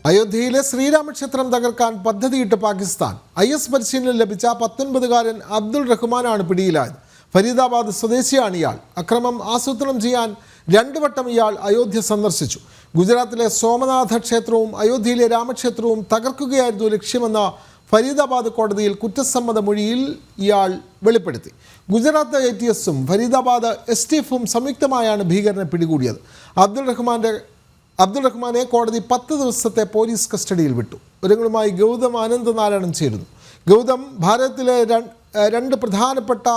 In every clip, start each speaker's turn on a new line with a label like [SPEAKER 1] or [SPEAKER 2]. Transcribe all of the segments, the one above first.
[SPEAKER 1] അയോധ്യയിലെ ശ്രീരാമക്ഷേത്രം തകർക്കാൻ പദ്ധതിയിട്ട് പാകിസ്ഥാൻ. IS പരിശീലനം ലഭിച്ച 19-കാരൻ അബ്ദുൾ റഹ്മാനാണ് പിടിയിലായത്. ഫരീദാബാദ് സ്വദേശിയാണ് ഇയാൾ. അക്രമം ആസൂത്രണം ചെയ്യാൻ 2 വട്ടം ഇയാൾ അയോധ്യ സന്ദർശിച്ചു. ഗുജറാത്തിലെ സോമനാഥ ക്ഷേത്രവും അയോധ്യയിലെ രാമക്ഷേത്രവും തകർക്കുകയായിരുന്നു ലക്ഷ്യമെന്ന ഫരീദാബാദ് കോടതിയിൽ കുറ്റസമ്മത മൊഴിയിൽ ഇയാൾ വെളിപ്പെടുത്തി. ഗുജറാത്ത് ATSഉം ഫരീദാബാദ് STFും സംയുക്തമായാണ് ഭീകരനെ പിടികൂടിയത്. അബ്ദുൾ റഹ്മാനെ കോടതി 10 ദിവസത്തെ പോലീസ് കസ്റ്റഡിയിൽ വിട്ടു. വിവരങ്ങളുമായി ഗൗതം ആനന്ദനാരായണൻ ചേരുന്നു. ഗൗതം, ഭാരതത്തിലെ 2 പ്രധാനപ്പെട്ട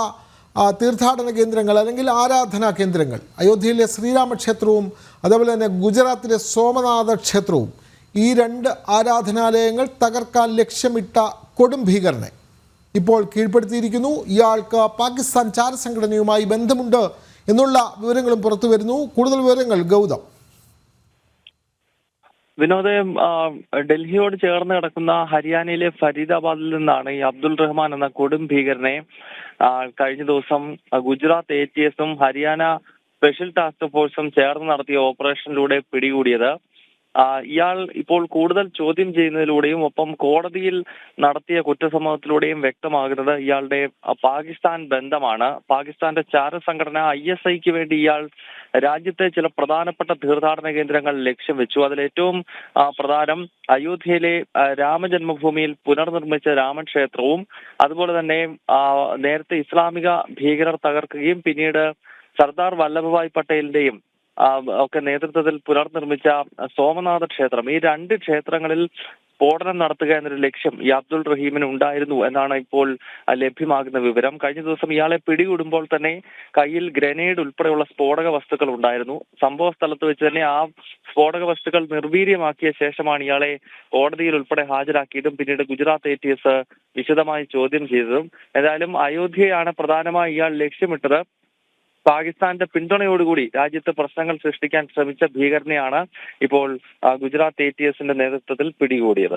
[SPEAKER 1] തീർത്ഥാടന കേന്ദ്രങ്ങൾ അല്ലെങ്കിൽ ആരാധനാ കേന്ദ്രങ്ങൾ, അയോധ്യയിലെ ശ്രീരാമക്ഷേത്രവും അതുപോലെ തന്നെ ഗുജറാത്തിലെ സോമനാഥ ക്ഷേത്രവും, ഈ 2 ആരാധനാലയങ്ങൾ തകർക്കാൻ ലക്ഷ്യമിട്ട കൊടും ഭീകരനെ ഇപ്പോൾ കീഴ്പ്പെടുത്തിയിരിക്കുന്നു. ഇയാൾക്ക് പാകിസ്ഥാൻ ചാരസംഘടനയുമായി ബന്ധമുണ്ട് എന്നുള്ള വിവരങ്ങളും പുറത്തു വരുന്നു. കൂടുതൽ വിവരങ്ങൾ ഗൗതം.
[SPEAKER 2] വിനോദ്, ഡൽഹിയോട് ചേർന്ന് കിടക്കുന്ന ഹരിയാനയിലെ ഫരീദാബാദിൽ നിന്നാണ് ഈ അബ്ദുൾ റഹ്മാൻ എന്ന കൊടും ഭീകരനെ കഴിഞ്ഞ ദിവസം ഗുജറാത്ത് ATSഉം ഹരിയാന സ്പെഷ്യൽ ടാസ്ക് ഫോഴ്സും ചേർന്ന് നടത്തിയ ഓപ്പറേഷനിലൂടെ പിടികൂടിയത്. ഇയാൾ ഇപ്പോൾ കൂടുതൽ ചോദ്യം ചെയ്യുന്നതിലൂടെയും ഒപ്പം കോടതിയിൽ നടത്തിയ കുറ്റസമ്മതത്തിലൂടെയും വ്യക്തമാകുന്നത് ഇയാളുടെ പാകിസ്ഥാൻ ബന്ധമാണ്. പാകിസ്ഥാന്റെ ചാരസംഘടന ISIക്ക് വേണ്ടി ഇയാൾ രാജ്യത്തെ ചില പ്രധാനപ്പെട്ട തീർത്ഥാടന കേന്ദ്രങ്ങൾ ലക്ഷ്യം വെച്ചു. അതിലേറ്റവും പ്രധാനം അയോധ്യയിലെ രാമജന്മഭൂമിയിൽ പുനർനിർമ്മിച്ച രാമക്ഷേത്രവും അതുപോലെ തന്നെ നേരത്തെ ഇസ്ലാമിക ഭീകരർ തകർക്കുകയും പിന്നീട് സർദാർ വല്ലഭഭായ് പട്ടേലിന്റെയും ഒക്കെ നേതൃത്വത്തിൽ പുനർനിർമ്മിച്ച സോമനാഥ ക്ഷേത്രം, ഈ 2 ക്ഷേത്രങ്ങളിൽ സ്ഫോടനം നടത്തുക എന്നൊരു ലക്ഷ്യം ഈ അബ്ദുൾ റഹീമിന് ഉണ്ടായിരുന്നു എന്നാണ് ഇപ്പോൾ ലഭ്യമാകുന്ന വിവരം. കഴിഞ്ഞ ദിവസം ഇയാളെ പിടികൂടുമ്പോൾ തന്നെ കയ്യിൽ ഗ്രനേഡ് ഉൾപ്പെടെയുള്ള സ്ഫോടക വസ്തുക്കൾ ഉണ്ടായിരുന്നു. സംഭവ സ്ഥലത്ത് വെച്ച് തന്നെ ആ സ്ഫോടക വസ്തുക്കൾ നിർവീര്യമാക്കിയ ശേഷമാണ് ഇയാളെ കോടതിയിൽ ഉൾപ്പെടെ ഹാജരാക്കിയതും പിന്നീട് ഗുജറാത്ത് ATS വിശദമായി ചോദ്യം ചെയ്തതും. ഏതായാലും അയോധ്യയാണ് പ്രധാനമായി ഇയാൾ ലക്ഷ്യമിട്ടത്. പാകിസ്ഥാന്റെ പിന്തുണയോടുകൂടി രാജ്യത്ത് പ്രശ്നങ്ങൾ സൃഷ്ടിക്കാൻ ശ്രമിച്ച ഭീകരനെയാണ് ഇപ്പോൾ ഗുജറാത്ത് ATSന്റെ നേതൃത്വത്തിൽ പിടികൂടിയത്.